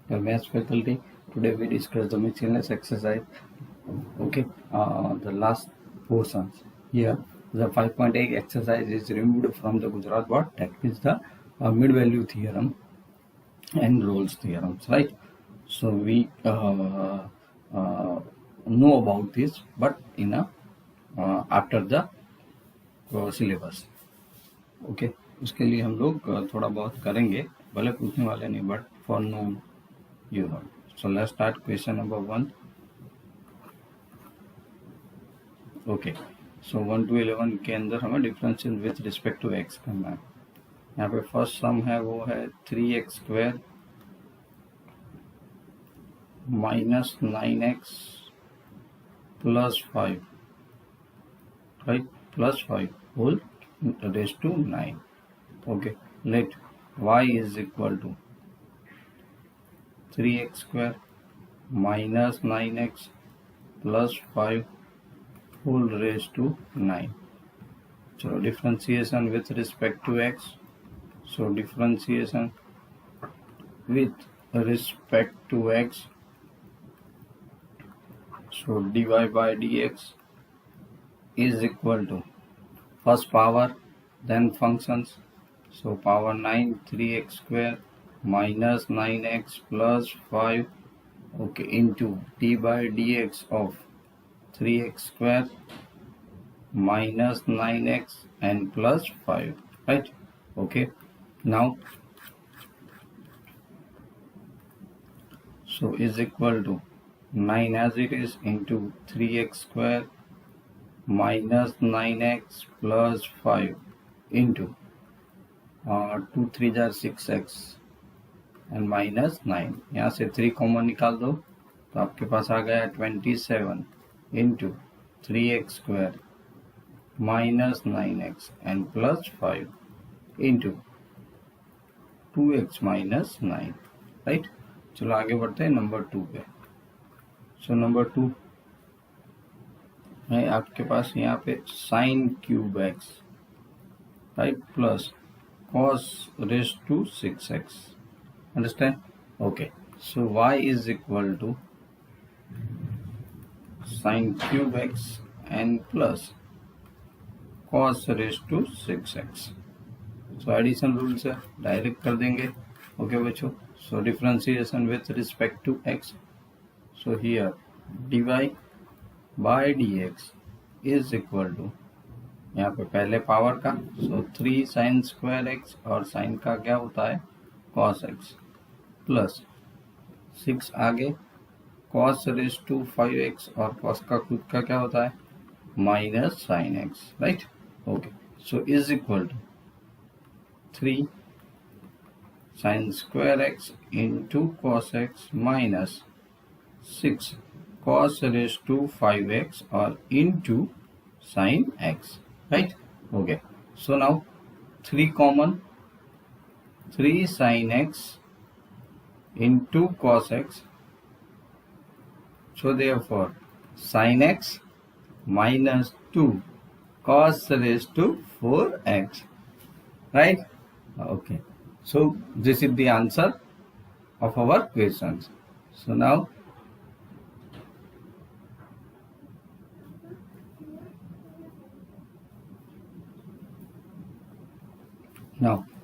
the maths faculty. Today we discuss the miscellaneous exercise. Okay, the last portions. Here, the 5.8 exercise is removed from the Gujarat board. That is the mid-value theorem and Rolle's theorems, right? So we know about this, but in a after the syllabus. Okay उसके लिए हम लोग थोड़ा बहुत करेंगे, भले पूछने वाले नहीं, but for no you know. So let's start question number 1. Okay, so 1 to 11 के अंदर हमें differential with respect to x करना है. यहाँ पे फर्स्ट सम है वो है 3x² minus 9x plus 5, right, plus 5 whole raised to 9. Okay, let y is equal to 3x² minus 9x plus 5 whole raised to 9. So differentiation with respect to x. So differentiation with respect to x. So dy by dx is equal to first power, then functions. So power 9 3x² minus 9x plus 5, okay, into d by dx of 3x² minus 9x and plus 5, right? Okay, now so is equal to 9 as it is into 3x² minus 9x plus 5 into 2 3 jar 6x and minus 9. यहाँ से 3 common निकाल दो तो आपके पास आ गया 27 into 3x² minus 9x and plus 5 into 2x minus 9, right. चलो आगे बढ़ते हैं नंबर 2 पे. सो नंबर 2 है आपके पास यहाँ पे sine cube x, right, plus cos raise to 6x. Understand? Okay, so y is equal to sine cube x and plus cos raise to 6x. So addition rule से direct कर देंगे. Okay बच्चों, so differentiation with respect to x. So here dy by dx is equal to, यहाँ पे पहले power का, सो 3 sine square x और sign का क्या होता है कॉस एक्स प्लस 6 आगे कॉस रेज टू 5x और कॉस का खुद का क्या होता है minus sine x, right. Okay, so is equal to 3 sine square x into cos x minus 6 cos raised to 5x or into sin x, right? Okay, so now 3 common, 3 sin x into cos x. So therefore sin x minus 2 cos raised to 4x, right? Okay, so this is the answer of our questions. So now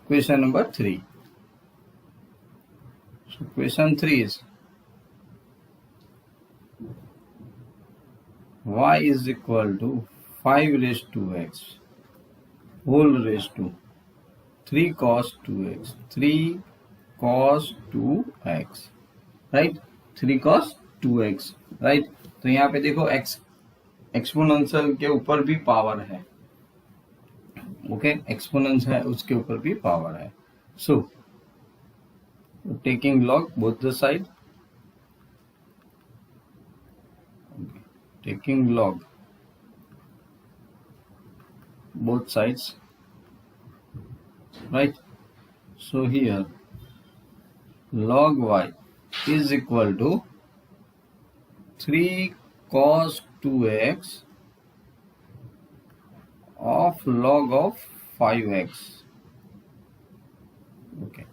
question number 3. So question 3 is y is equal to 5 raised to x whole raised to 3 cos 2x, 3 cos 2x, right, 3 cos 2x, right. तो यहाँ पे देखो x exponential के ऊपर भी power है, okay, एक्सपोनेंस है उसके ऊपर भी पावर है. So taking log both the side, taking log both sides, right. So here log y is equal to 3 cos 2x of log of 5x. Okay,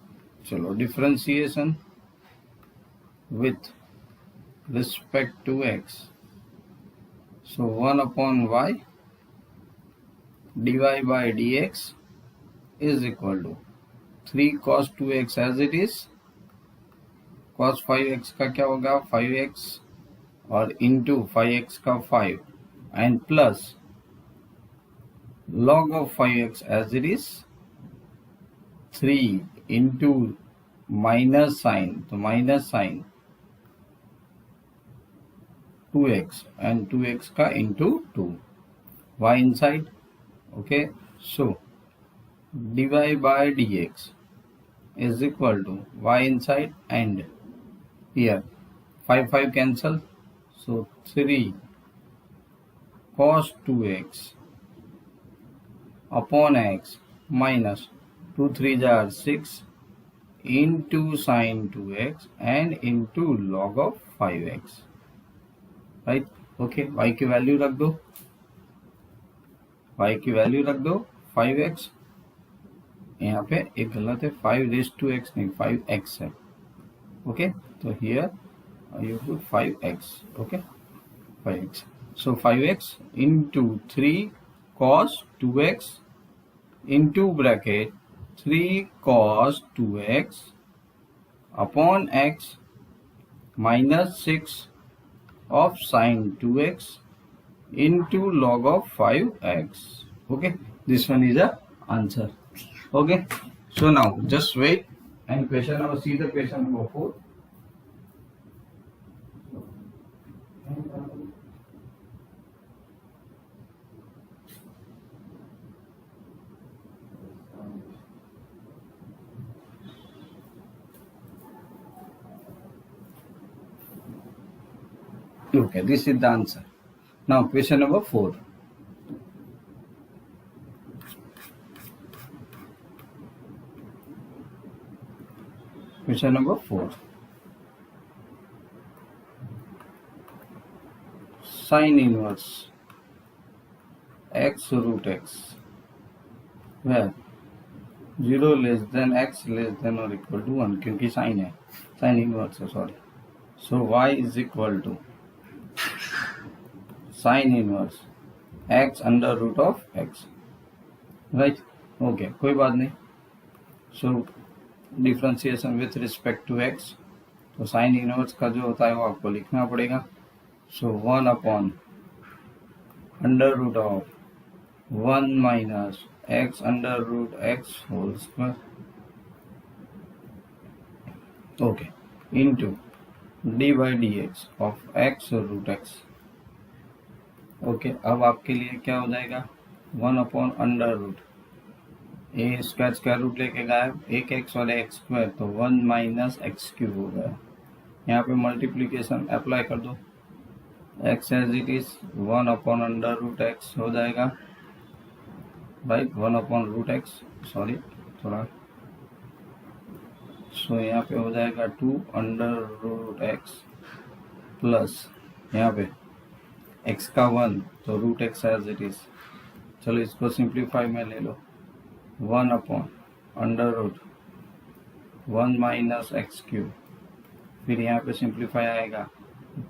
चलो differentiation with respect to x. So 1 upon y dy by dx is equal to 3 cos 2x as it is. cos 5x का क्या होगा 5x और into 5x का 5 and plus log of 5x as it is 3 into minus sine तो minus sine 2x and 2x का into 2 y inside. Okay, so dy by dx is equal to y inside and here 5 cancel, so 3 cos 2x upon x minus 2 3s are 6 into sin 2x and into log of 5x. Right. Okay, y की value रख दो, y की value रख दो 5x. यहाँ पे एक गलत है 5 रेज टू x नहीं 5x है. ओके, तो here you put 5x. Okay, 5x. So 5x into 3 cos 2x into bracket 3 cos 2x upon x minus 6 of sin 2x into log of 5x. Okay, this one is the answer. Okay, so now just wait and question number, see the question number 4. Okay, this is the answer. Now question number 4. Question number 4. Sin inverse x root x where 0 less than x less than or equal to 1 क्योंकि sin है, sin inverse है, sorry. So y is equal to sin inverse x under root of x. Right? Okay, कोई बात नहीं. So differentiation with respect to x, तो sine inverse का जो होता है वो आपको लिखना पड़ेगा. So 1 upon under root of 1 minus x under root x whole square. Okay, into d by d x of x root x. Okay, अब आपके लिए क्या हो जाएगा 1 upon under root a square root लेके गायब, एक एक्स और एक्स स्क्वायर, तो 1 माइनस एक्स क्यूब हो गया. यहाँ पे मल्टीप्लीकेशन अप्लाई कर दो, x as it is 1 upon under root x हो जाएगा. Right, 1 upon root x, sorry थोड़ा. सो यहाँ पे हो जाएगा 2 अंडर रूट एक्स प्लस यहाँ पे एक्स का 1 तो root x as it is. चलो इसको सिंप्लीफाई में ले लो, 1 upon under root 1 minus x cube. फिर यहाँ पे सिंप्लीफाई आएगा,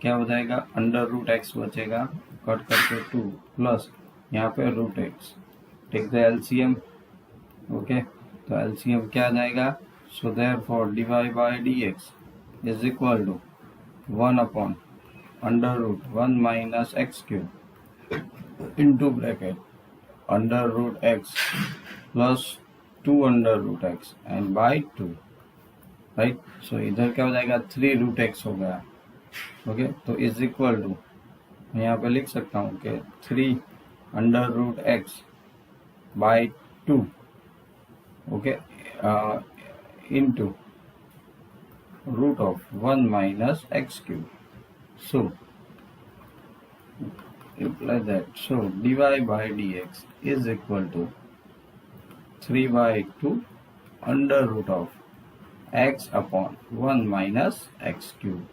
क्या हो जाएगा अंडर रूट एक्स बचेगा, कट करके 2 प्लस यहाँ पे root x. Take the LCM. Okay, तो एलसीएम क्या आ जाएगा. So therefore d y by d x is equal to 1 upon under root 1 minus x cube into bracket under root x plus 2 under root x and by 2. Right, so इधर क्या हो जाएगा 3 root x हो गया. Okay, तो is equal to मैं यहाँ पे लिख सकता हूँ कि 3 under root x by 2. Okay, into root of 1 minus x cube. So imply that, so dy by dx is equal to 3 by 2 under root of x upon 1 minus x cube.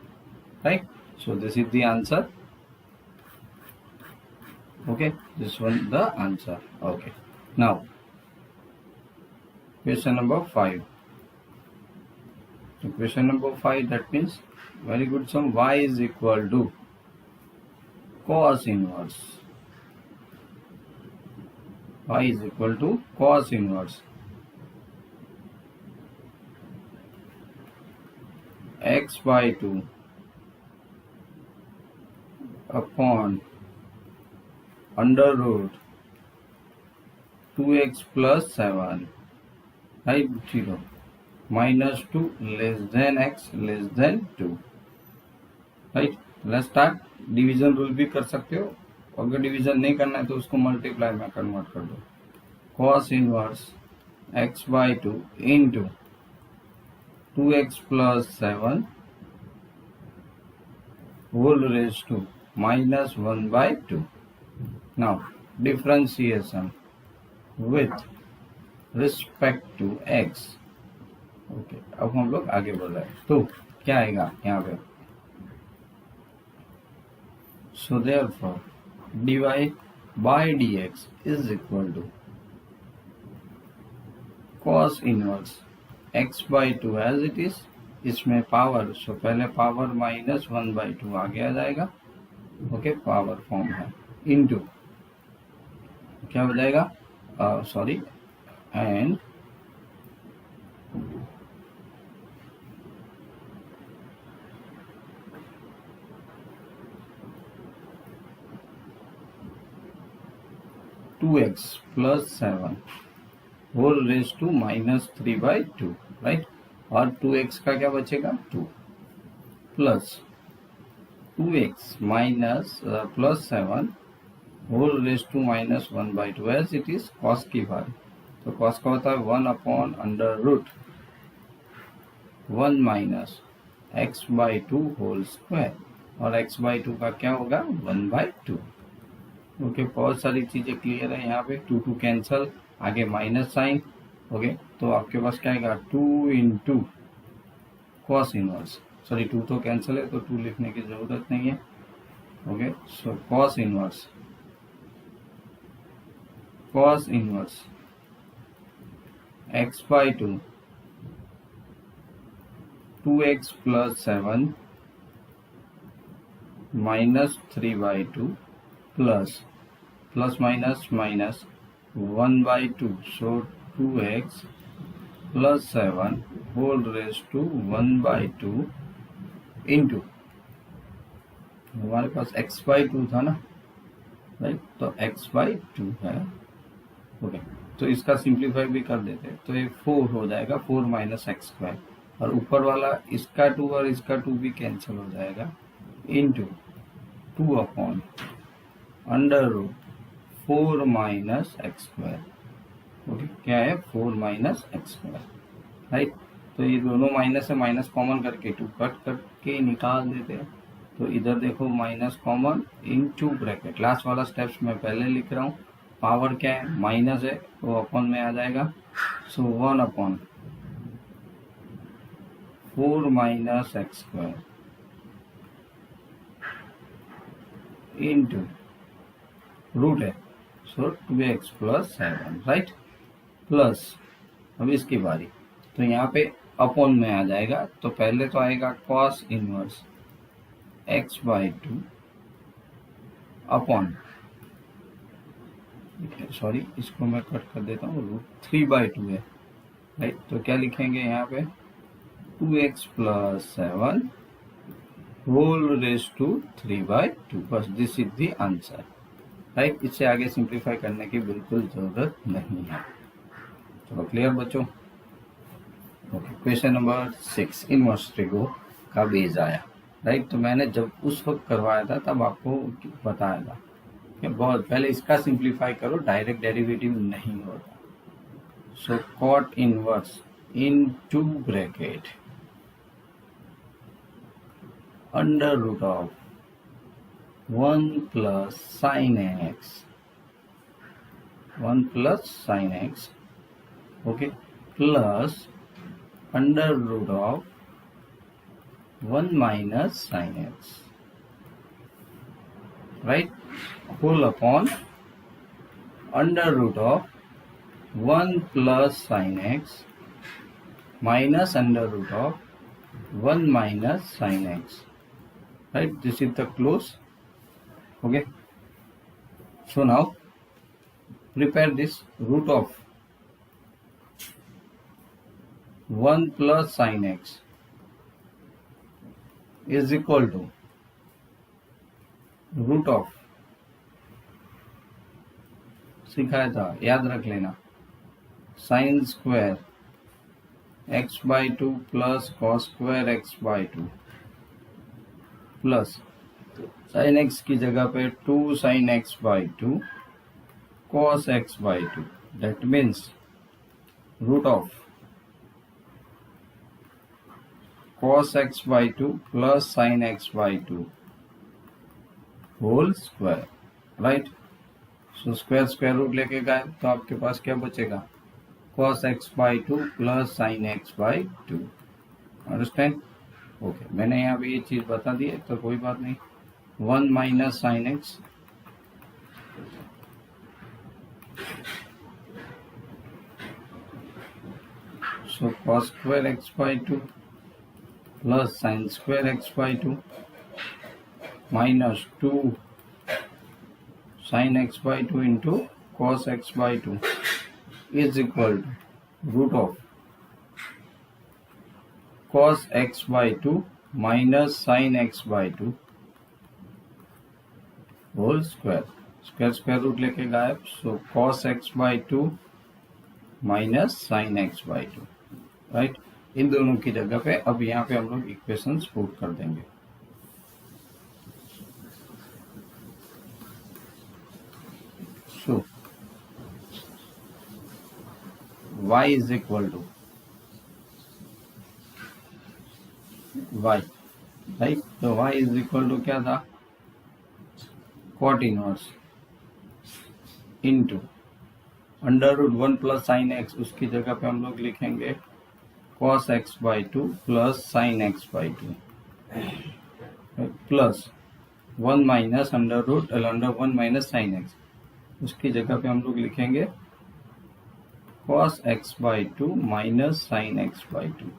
Right, so this is the answer. Okay, this one the answer. Okay, now question number 5. So question number 5, that means very good sum, y is equal to cos inverse. Y is equal to cos inverse x by 2 upon under root 2x plus 7, right, 0 minus 2 less than x less than 2, right. Let's start. Division rule भी कर सकते हो, अगर division नहीं करना है तो उसको मल्टीप्लाई में कन्वर्ट कर दो. cos inverse x by 2 into 2x plus 7 whole raised to minus 1 by 2. Now differentiation with respect to x. Okay, अब हम लोग आगे बढ़ रहे हैं. तो क्या आएगा यहाँ पे? So therefore dy by dx is equal to cos inverse x by 2 as it is. इसमें पावर, सो पहले पावर माइनस 1 by 2 आगे आ जाएगा. ओके, पावर फॉर्म है. इनटू क्या हो जाएगा, sorry, and two x plus 7 whole raise to minus 3 by 2, right. और 2x का क्या बचेगा, 2 plus 2x minus plus 7 whole raise to minus 1 by 2 as it is. Cos की बात, तो कॉस का होता है 1 upon under root 1 minus x by 2 whole square, और x बाई 2 का क्या होगा, 1 by 2. ओके, बहुत सारी चीजें क्लियर है यहाँ पे. 2 2 कैंसल, आगे माइनस साइन. ओके, तो आपके पास क्या आएगा, 2 इंटू कॉस इनवर्स, सॉरी 2 तो कैंसिल है तो 2 लिखने की जरूरत नहीं है. Okay, so cos inverse x by 2 2x plus 7 minus 3 by 2 plus minus minus 1 by 2, so 2x plus 7 whole raised to 1 by 2 into, हमारे पास x by 2 था ना, राइट, तो x by 2 है. ओके, तो इसका सिंप्लीफाई भी कर देते हैं, तो ये 4 हो जाएगा, 4 माइनस एक्स स्क्वायर, और ऊपर वाला इसका 2 और इसका 2 भी कैंसिल हो जाएगा, into 2 upon under root 4 minus x square. Okay, क्या है, 4 माइनस एक्स स्क्वायर, राइट. तो ये दोनों माइनस है, माइनस कॉमन करके 2 कट करके निकाल देते हैं. तो इधर देखो minus common into bracket, last वाला स्टेप्स मैं पहले लिख रहा हूँ. पावर क्या है, माइनस है, तो अपॉन में आ जाएगा. So 1 upon 4 minus x square into root है, so 2x plus 7, right. Plus अब इसकी बारी, तो यहाँ पे अपॉन में आ जाएगा. तो पहले तो आएगा cos inverse x by 2 upon, sorry इसको मैं कट कर देता हूँ, रूट 3 by 2 है, राइट. तो क्या लिखेंगे यहाँ पे, 2x plus 7 whole raise to 3 by 2, बस this is the answer, right. इससे आगे सिंप्लीफाई करने की बिल्कुल जरूरत नहीं है. चलो क्लियर बच्चों. Okay, question number 6, inverse trigo का बेस आया, राइट. तो मैंने जब उस वक्त करवाया था तब आपको बताया था कि बहुत पहले इसका सिंप्लीफाई करो, डायरेक्ट डेरिवेटिव नहीं होता. So cot inverse into bracket under root of 1 plus sin x, 1 plus sin x, okay, plus under root of 1 minus sin x, right, whole upon under root of 1 plus sin x minus under root of 1 minus sin x, right? This is the close. Okay, so now prepare this root of 1 plus sin x is equal to root of, सिखाया था याद रख लेना, sine square x by two plus cos square x by two plus sine x की जगह पे 2 sine x by two cos x by two, that means root of cos x by two plus sine x by two whole square, right? So square square root लेके गए तो आपके पास क्या बचेगा, cos x by two plus sine x by to. Understand? Okay, मैंने यहाँ पे ये चीज बता दी है तो कोई बात नहीं। 1 minus sine x so cos square x by two plus sign square x by to minus 2 sin x by 2 into cos x by 2 is equal to root of cos x by 2 minus sin x by 2 whole square, square square root लेके गायब, so cos x by 2 minus sin x by 2, right? इन दोनों की जगह पे अब यहाँ पे हम लोग इक्वेशंस पुट कर देंगे। So y is equal to y, right? तो y is equal to क्या था, cot inverse into under root 1 plus sine x, उसकी जगह पे हम लोग लिखेंगे cos x by two plus sine x by two plus 1 minus under 1 minus sine x, उसकी जगह पे हम लोग लिखेंगे cos x by two minus sine x by two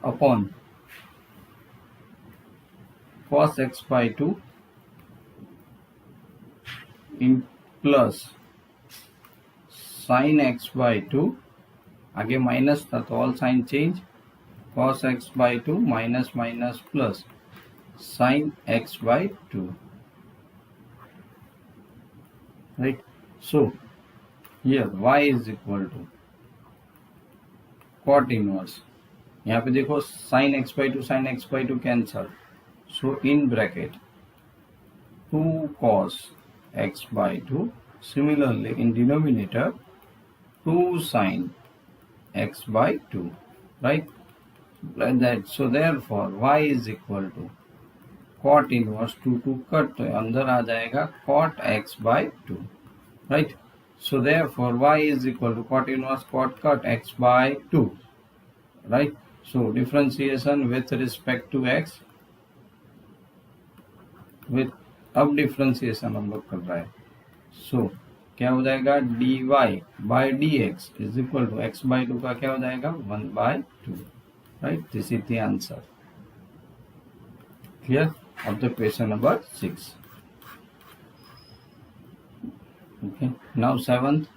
upon cos x by two in plus sine x by two, आगे minus था तो all sine change, cos x by two minus minus plus sin x by 2, right? So here y is equal to cot inverse, यहाँ पे देखो sin x by 2 sin x by 2 cancel, so in bracket 2 cos x by 2, similarly in denominator 2 sin x by 2, right? Like that, so therefore y is equal to cot इनवर्स 2 two cut तो अंदर आ जाएगा cot x by 2, right? So therefore y is equal to cot inverse cot cut x by 2, right? So differentiation with respect to x, with अब differentiation हम लोग कर रहे हैं, सो क्या हो जाएगा dy by dx is equal to x by 2 का क्या हो जाएगा 1 by 2, right? This is the answer. Clear of the question number 6. Okay, now 7th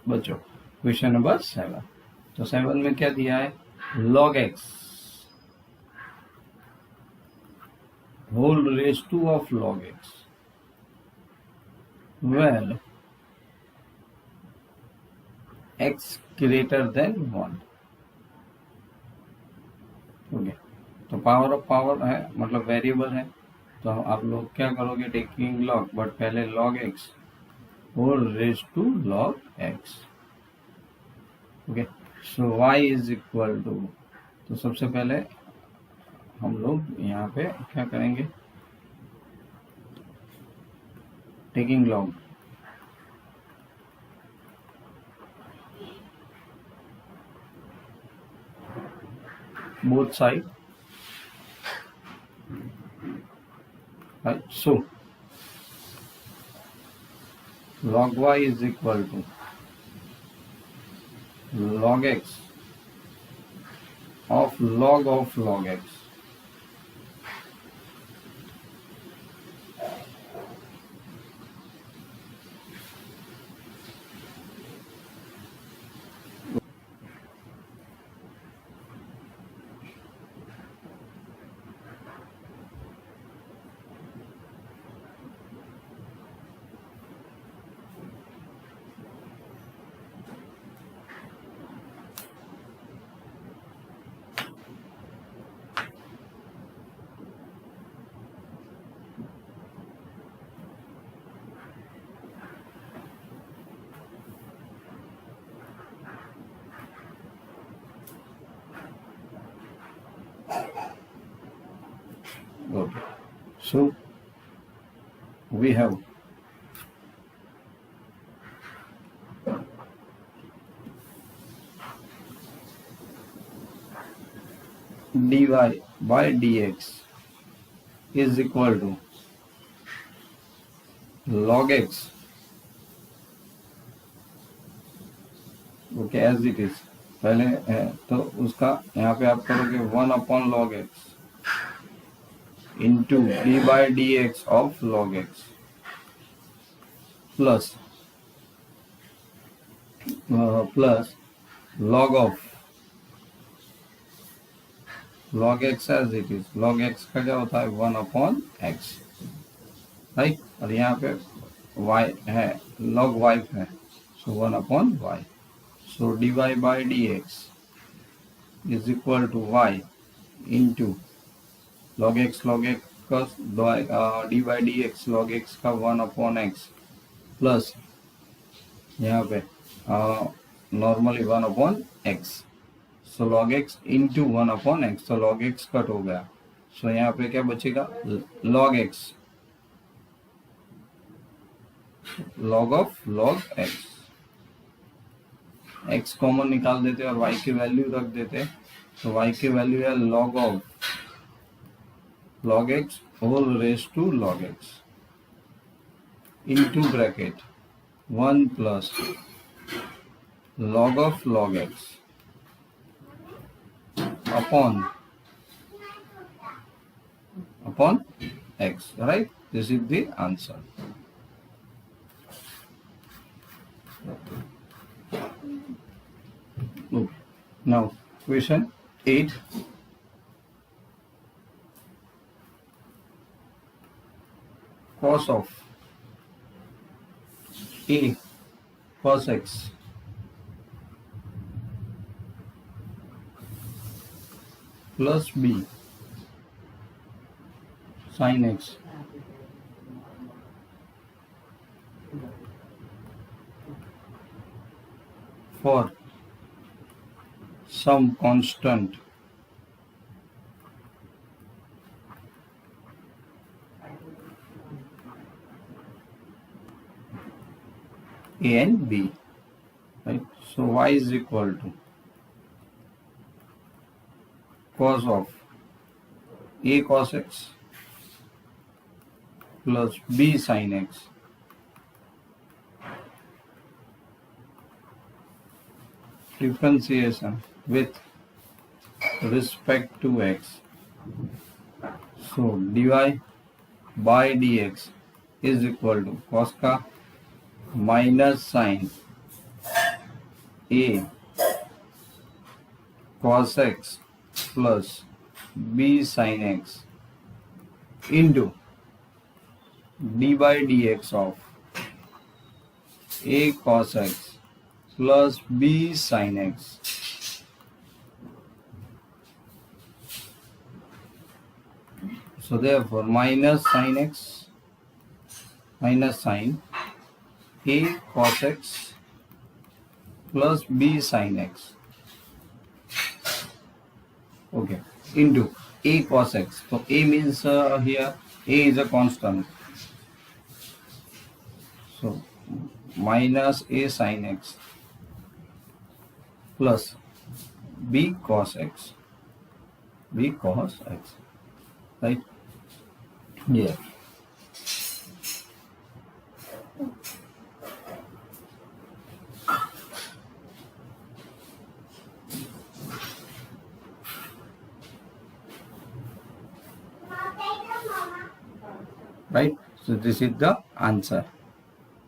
बच्चों, क्वेश्चन नंबर 7। तो 7 में क्या दिया है, log x whole raised to of log x where x greater than 1। Okay, तो पावर ऑफ पावर है मतलब variable है, तो आप लोग क्या करोगे, टेकिंग लॉग, बट पहले log x whole raise to log x। Okay, so y is equal to, तो सबसे पहले हम लोग यहाँ पे क्या करेंगे, taking log both side, right? So log y is equal to log x of log x. Okay. So we have dy by dx is equal to log x, okay as it is पहले है तो उसका यहाँ पे आप करोगे 1/log x into d by d x of log x plus log of log x as it is. log x का क्या होता है 1/x, राइट। और यहाँ पे y है, log y है, सो 1/y। So dy by dx is equal to y into log x का dy by dx log x का 1/x प्लस यहाँ पे नॉर्मली 1/x। सो log x into 1/x, तो log x कट हो गया। सो यहाँ पे क्या बचेगा log x, log of log x। x common निकाल देते और y की वैल्यू रख देते, तो y की वैल्यू है log of log x whole raise to log x into bracket 1 plus log of log x upon x, right. This is the answer. Now question 8, cos of a cos x plus b sin x for some constant a and b, right? So y is equal to cos of a cos x plus b sin x differentiation with respect to x. So dy by dx is equal to cos का minus sine a cos x plus b sin x into d by dx of a cos x plus b sin x so therefore minus sin x minus sin a cos x plus b sin x, okay, into a cos x. So a means here a is a constant, so minus a sin x plus b cos x, right? Yeah. So this is the answer.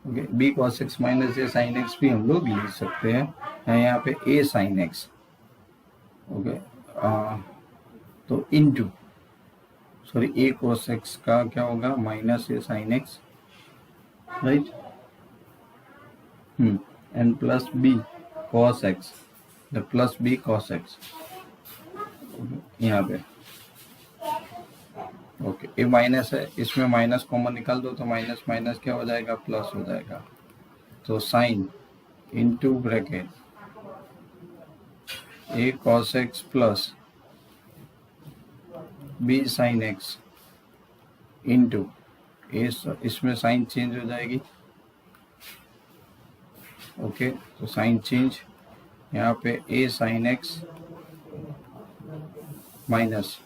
Okay, b cos x minus a sine x भी हम लोग लिख सकते हैं। यहाँ पे a sine x, okay, तो into sorry a cos x का क्या होगा, minus a sine x, right, and plus b cos x, plus b cos x यहाँ पे। ओके, ये माइनस है, इसमें माइनस कॉमन निकाल दो तो माइनस माइनस क्या हो जाएगा, प्लस हो जाएगा। तो sine into bracket a cos x plus b sine x into a, इसमें साइन चेंज हो जाएगी। ओके, तो साइन चेंज यहाँ पे a sine x minus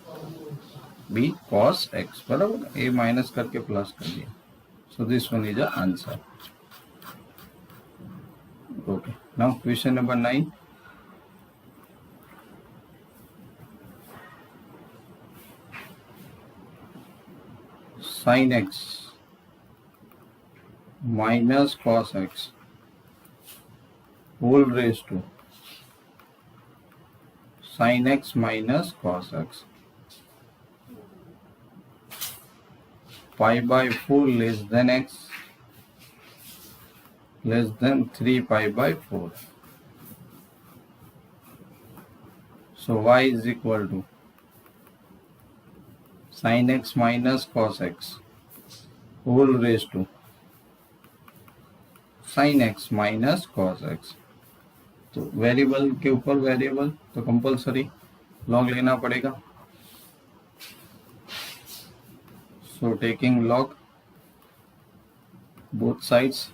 b cos x, बराबर, ए माइनस करके प्लस कर दिया। So this one is the answer. Okay, now question number 9। sin x minus cos x whole raised to sin x minus cos x pi by 4 less than x less than 3 pi by 4. So y is equal to sin x minus cos x whole raised to sin x minus cos x। तो variable के ऊपर variable तो compulsory log लेना पड़ेगा। So taking log both sides,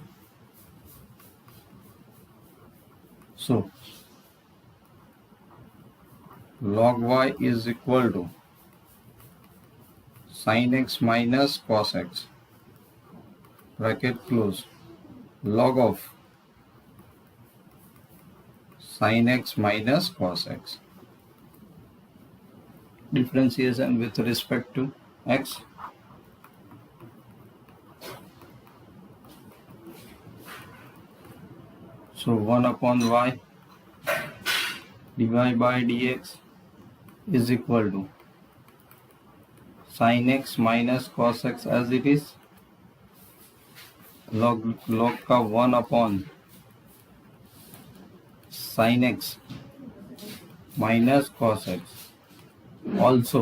so log y is equal to sin x minus cos x bracket close log of sin x minus cos x, differentiation with respect to x, so 1 upon y dy by dx is equal to sin x minus cos x as it is, log का 1 upon sin x minus cos x, also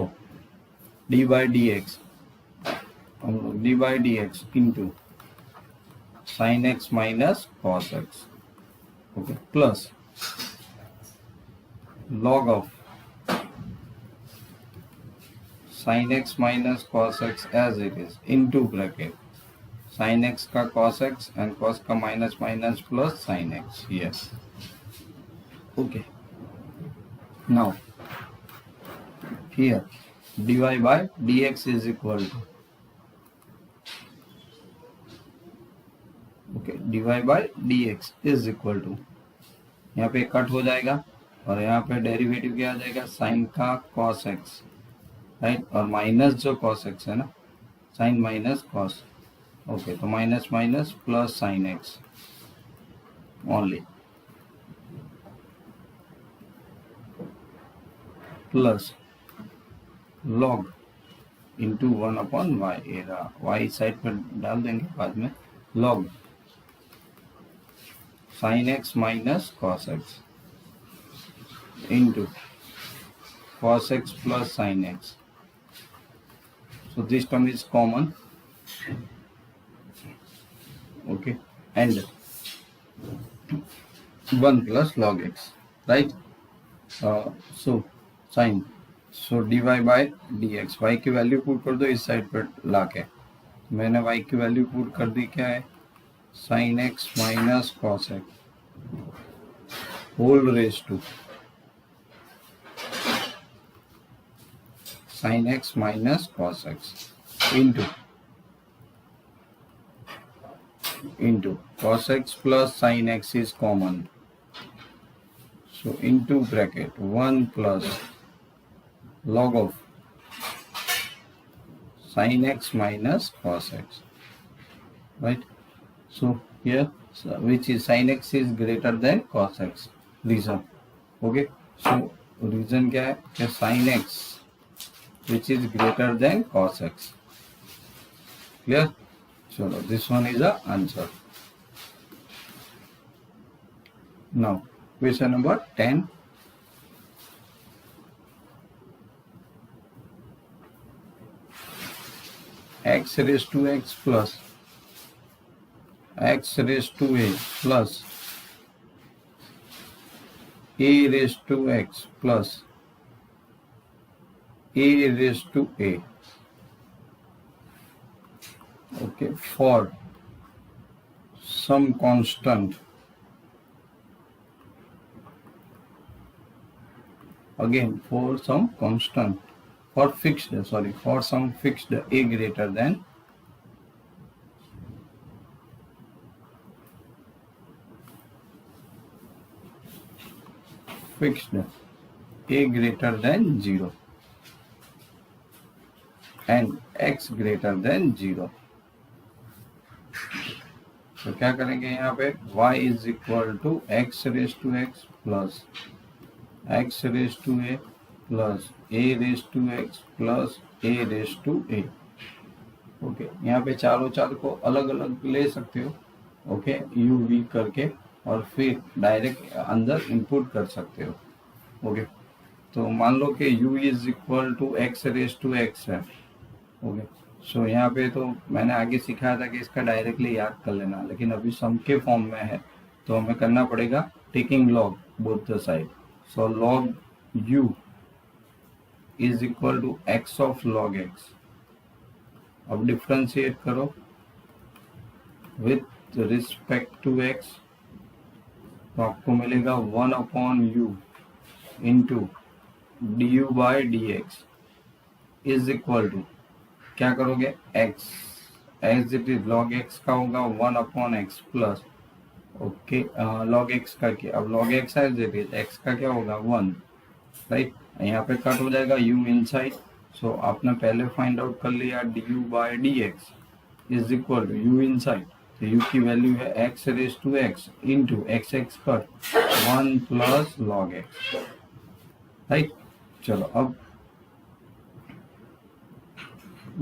d by dx into sin x minus cos x, okay, plus log of sin x minus cos x as it is into bracket sin x का cos x and cos का minus minus plus sin x here. Okay, now here dy by dx is equal to, okay, dy by dx is equal to, यहाँ पे cut हो जाएगा और यहाँ पे derivative क्या आ जाएगा, साइन का cos x, राइट, और माइनस जो cos x है ना, साइन माइनस cos, ओके, तो minus minus plus sine x only, plus log into 1 upon y, y side पर डाल देंगे बाद में, log sine x minus cos x into cos x plus sin x. So this term is common, okay, and 1 plus log x, right? So sin, so dy by dx, y की value put कर दो इस side पर लाके, मैंने y की value put कर दी, क्या है, sin x minus cos x whole raise to sin x minus cos x into cos x plus sin x is common, so into bracket 1 plus log of sin x minus cos x right? So here, which is sin x is greater than cos x. Reason, okay? So reason क्या है कि sin x which is greater than cos x. Clear? So this one is the answer. Now question number 10. X raised to x plus x raised to a plus a raised to x plus a raised to a, okay, for some constant, again for some constant, for fixed, sorry, for some fixed a greater than fixed a greater than 0 and x greater than 0. तो क्या करेंगे यहाँ पे y is equal to x raise to x plus x raise to a plus a raise to x plus a raise to a. Okay, यहाँ पे चारों चार को अलग अलग ले सकते हो, ओके, यू वी करके, और फिर डायरेक्ट अंदर इनपुट कर सकते हो. ओके, तो मान लो कि u is equal to x raise to x है. ओके, सो यहाँ पे तो मैंने आगे सिखाया था कि इसका डायरेक्टली याद कर लेना, लेकिन अभी सम के फॉर्म में है तो हमें करना पड़ेगा taking log both the side. So log u is equal to x of log x. अब डिफ्रेंशिएट करो विथ रिस्पेक्ट टू x, तो आपको मिलेगा 1 upon u into d u by d x is equal to, क्या करोगे, x as it is log x का होगा 1 upon x plus, okay, log x का क्या, अब log x as it is x का क्या होगा 1, राइट. यहाँ पे कट हो जाएगा u इनसाइड. सो आपने पहले फाइंड आउट कर लिया d u by d x is equal to u inside, तो u की वैल्यू है x raise to x into x x cut 1 plus log x, right. चलो अब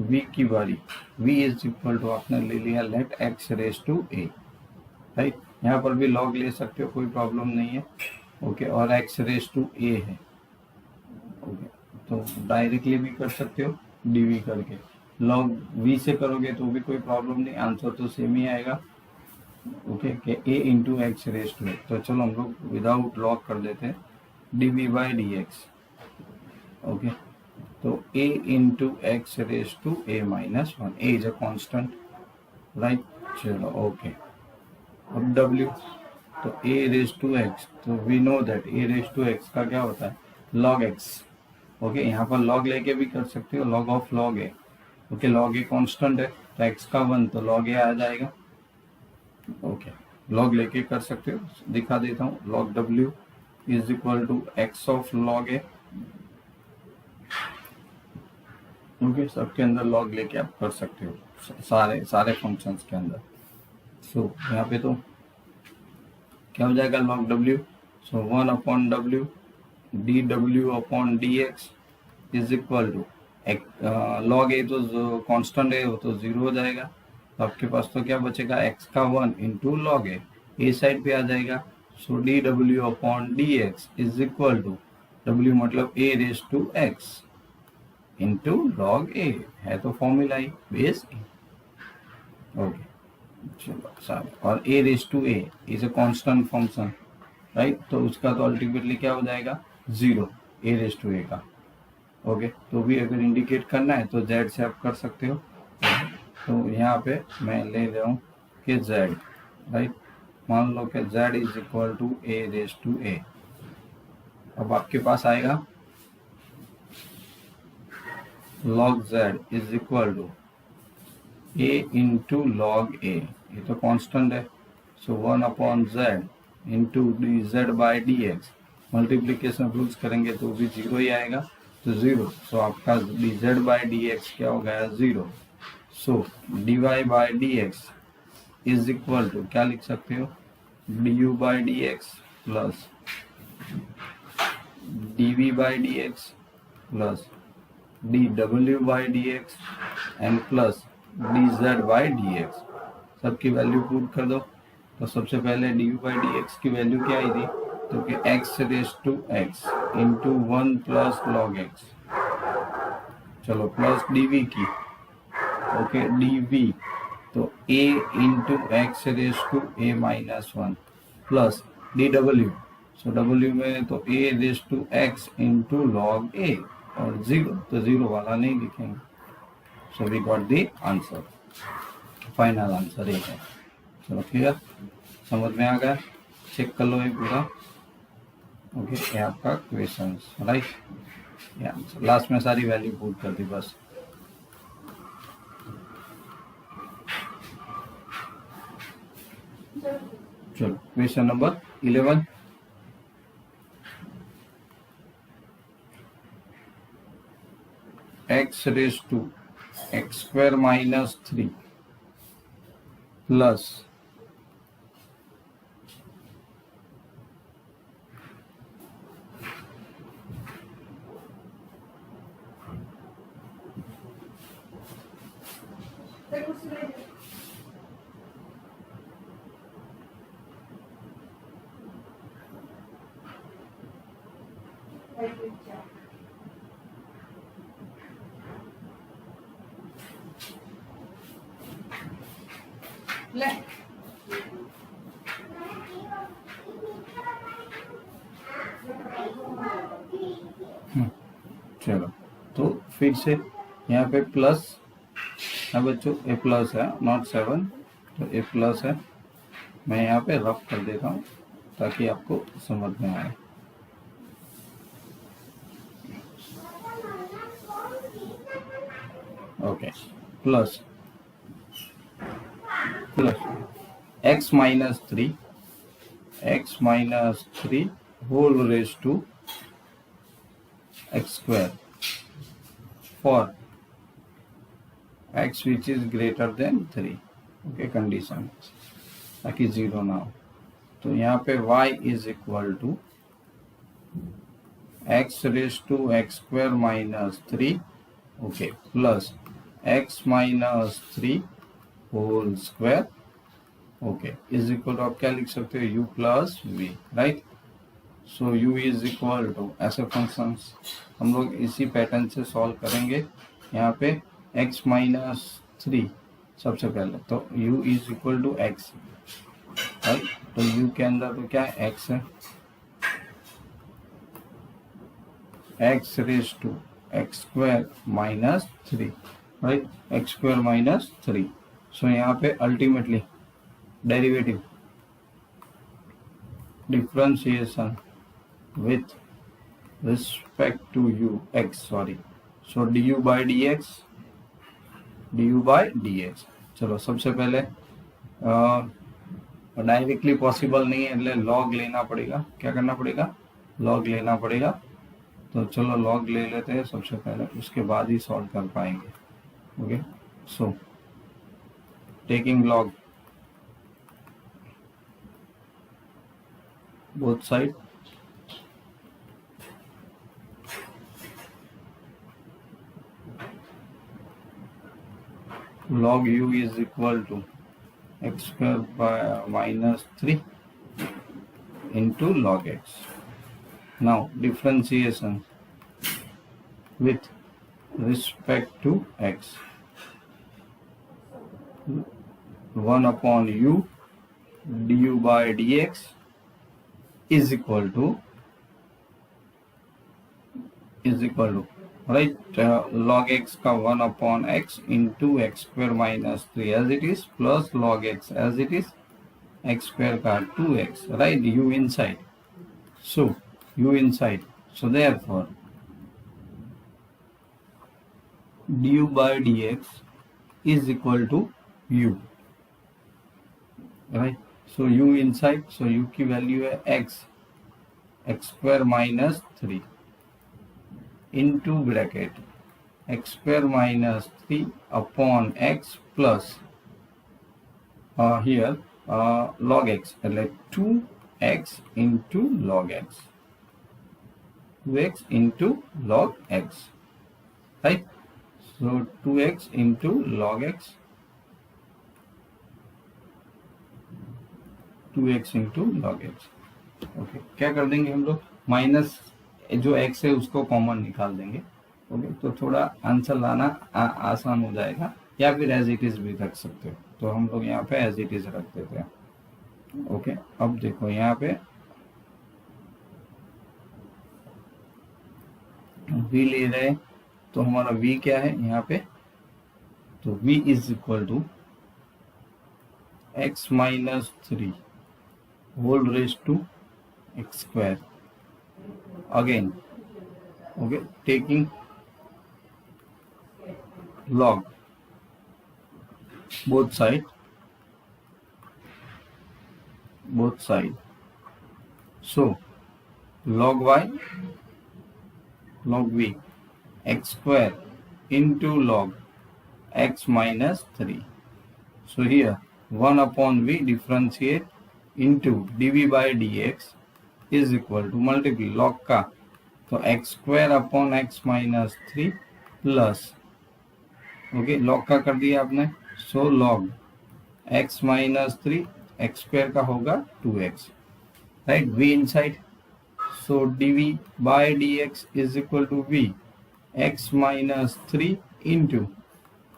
v की बारी, v इज इक्वल टू आपने ले लिया let x raise to a, right. यहाँ पर भी log ले सकते हो, कोई प्रॉब्लम नहीं है, ओके, और x रेज टू a है, ओके, तो डायरेक्टली भी कर सकते हो dv करके. log v से करोगे तो भी कोई प्रॉब्लम नहीं, आंसर तो सेम ही आएगा, ओके, कि a into x raise to a. तो चलो हम लोग विदाउट लॉग कर देते हैं dv by d x, okay. तो a into x raise to a minus 1, a is a constant, right. चलो ओके, अब w, तो a रेज टू x, तो we know that a raise to x का क्या होता है log x, ओके. यहाँ पर log लेके भी कर सकते हो, log of log a, okay, log a constant है तो x का 1 तो log a आ जाएगा, ओके. log लेके कर सकते हो, दिखा देता हूँ. log w is equal to x of log a, okay, सबके अंदर लॉग लेके आप कर सकते हो, सारे फंक्शंस के अंदर. सो यहाँ पे तो क्या हो जाएगा log w, so 1 upon w d डब्ल्यू upon d x is equal to log a, तो कांस्टेंट है वो तो 0 हो जाएगा, तो आपके पास तो क्या बचेगा x का 1 इंटू लॉग ए साइड पे आ जाएगा. सो डी डब्ल्यू upon d x is equal to, w मतलब a raise to x into log a, है तो फॉर्मूला ही बेस ए, ओके. चलो सारे, और a raise to a is a constant function, right, तो उसका तो अल्टीमेटली क्या हो जाएगा 0, a रेज टू a का, ओके. तो भी अगर इंडिकेट करना है तो z से आप कर सकते हो. तो यहाँ पे मैं ले रहा हूँ कि z, राइट, मान लो कि z is equal to a raise to a. अब आपके पास आएगा log z is equal to a into log a, ये तो कांस्टेंट है, सो 1 upon z into d z by d x. Multiplication rules करेंगे तो भी 0 ही आएगा, तो 0, सो आपका d z by d x क्या हो गया 0. So d y by d x is equal to क्या लिख सकते हो, d u by d x plus d v by d x plus d डब्ल्यू by d x and plus d z by d x. सबकी value put कर दो। तो सबसे पहले d u by d x की वैल्यू क्या आई थी, तो कि x raise to x into 1 plus log x, चलो प्लस डी वी की, ओके डी वी, तो a into x raise to a minus 1 plus d डब्ल्यू, सो डब्ल्यू में तो a raise to x into log a और 0, तो 0 वाला नहीं लिखेंगे। So we got the answer, final answer ये है। चलो क्लियर, समझ में आ गया, चेक कर लो ये पूरा। ओके ये आपका क्वेश्चन राइट, ये आंसर लास्ट में सारी वैल्यू पुट कर दी बस। चलो question number 11, x raise to x square minus 3 plus चलो तो फिर से यहाँ पे प्लस है बच्चों, ए प्लस है नॉट 7, तो ए प्लस है। मैं यहाँ पे रफ कर देता हूँ ताकि आपको समझ में आए। Okay plus x minus 3 whole raise to x square for x which is greater than 3, okay condition ताकि 0 ना हो। तो यहाँ पे y is equal to x raise to x square minus 3, okay plus x minus 3 whole square, okay is equal to आप क्या लिख सकते हो, u plus v right. So u is equal to ऐसे फंक्शंस हम लोग इसी पैटर्न से सॉल्व करेंगे। यहाँ पे x माइनस 3 सबसे पहले, तो u is equal to x right, तो u के अंदर तो क्या है x है, x raise to x square minus 3 right, x square minus 3। So यहाँ पे ultimately derivative differentiation with respect to u x, sorry, so du by dx। चलो सबसे पहले डायरेक्टली पॉसिबल नहीं है, इसलिए लॉग लेना पड़ेगा। क्या करना पड़ेगा, लॉग लेना पड़ेगा। तो चलो लॉग ले लेते हैं सबसे पहले, उसके बाद ही सॉल्व कर पाएंगे। Okay so taking log both side, log u is equal to x square by minus 3 into log x। Now differentiation with respect to x, 1 upon u du by dx is equal to right log x का 1 upon x into x square minus 3 as it is plus log x as it is x square का 2x right, u inside, so u inside, so therefore du by dx is equal to u right, so u inside, so u की value है x square minus 3 into bracket x square minus 3 upon x plus here log x એટલે 2x into log x, 2x into log x, right? So 2x into log x, 2x into log x. Okay, क्या कर देंगे हम लोग, minus जो x है उसको common निकाल देंगे. ओके, तो थोड़ा आंसर लाना आसान हो जाएगा, या फिर एज इट इज भी रख सकते हो. तो हम लोग यहाँ पे एज इट इज रख देते हैं. ओके, अब देखो यहाँ पे v ले रहे, तो हमारा v क्या है यहाँ पे, तो v is equal to x minus 3 whole raise to x square. Again okay, taking log both side, so log y, log v, x square into log x minus 3. So here 1 upon v differentiate into dv by dx is equal to multiply log का, तो x square upon x minus 3 plus okay, log का कर दिया आपने, so log x minus 3, x square का होगा 2x, right, v inside. So dv by dx is equal to v x minus 3 into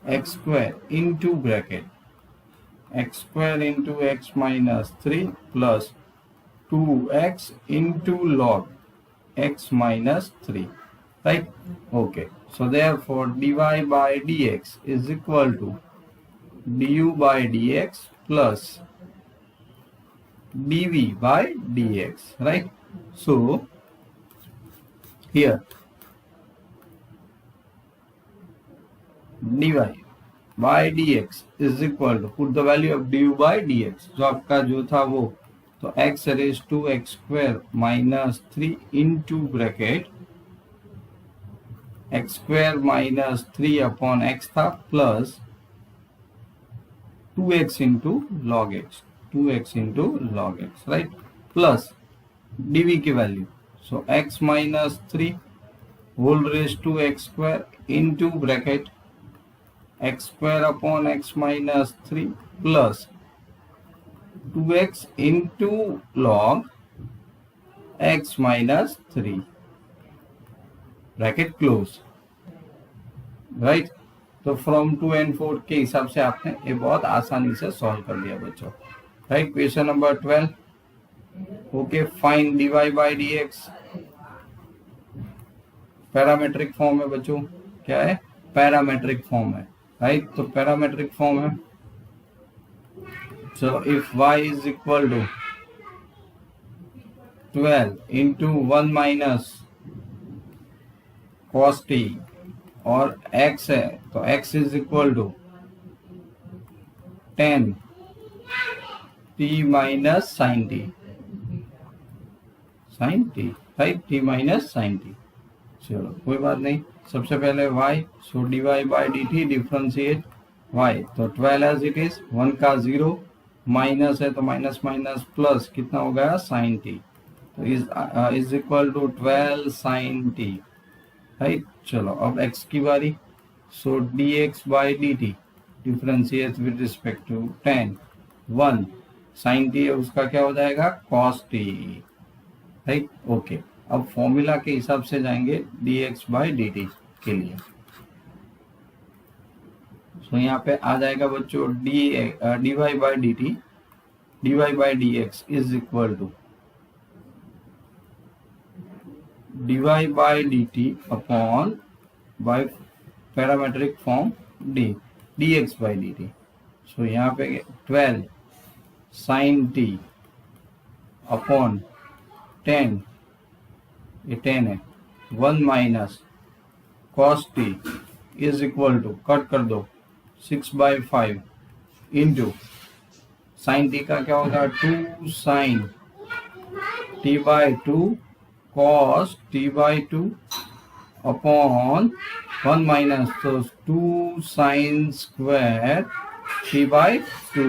x square into bracket x square into x minus 3 plus 2x into log x minus 3, right? Okay, so therefore dy by dx is equal to du by dx plus dv by dx, right? So here dy by dx is equal to, put the value of du by dx, जो आपका जो था वो, तो x raised to x square minus 3 into bracket x square minus 3 upon x था plus 2x into log x, 2x into log x, right, plus dv की value, so x minus 3 whole raise to x square into bracket x square upon x minus 3 plus 2x into log x minus 3, bracket close, right. तो from 2 and 4 के हिसाब से आपने ये बहुत आसानी से सॉल्व कर दिया बच्चों, right. Question number 12. Okay, find dy by dx, parametric form है बच्चों, क्या है, पैरामेट्रिक फॉर्म है, राइट. तो पैरामेट्रिक फॉर्म है, so if y is equal to 12 into 1 minus cos t और x है, तो x is equal to 10 t minus sine t, right, t minus sine t. चलो कोई बात नहीं, सबसे पहले y, so dy by dt differentiate y, तो 12 एज इट इज, 1 का 0 माइनस है तो माइनस माइनस प्लस कितना हो गया साइन t, तो is equal to 12 sine t, right. चलो अब x की बारी, so dx by dt differentiate with respect to 10, 1 sine t है उसका क्या हो जाएगा cos t, राइट. ओके, अब फॉर्मूला के हिसाब से जाएंगे dx बाई dt के लिए. सो यहाँ पे आ जाएगा बच्चों dy by dt, dy by dx is equal to dy by dt upon by parametric form dx by dt. So यहाँ पे 12 साइन t अपॉन 10, ये 10 है, 1 minus cos t is equal to, cut कर दो, 6/5 इंटू साइन t का क्या होगा 2 sine t by 2 cos t by 2 upon 1 minus, so 2 sin square t by 2,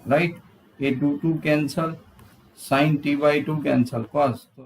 right. ये two two cancel, sine t by two cancel, cos, तो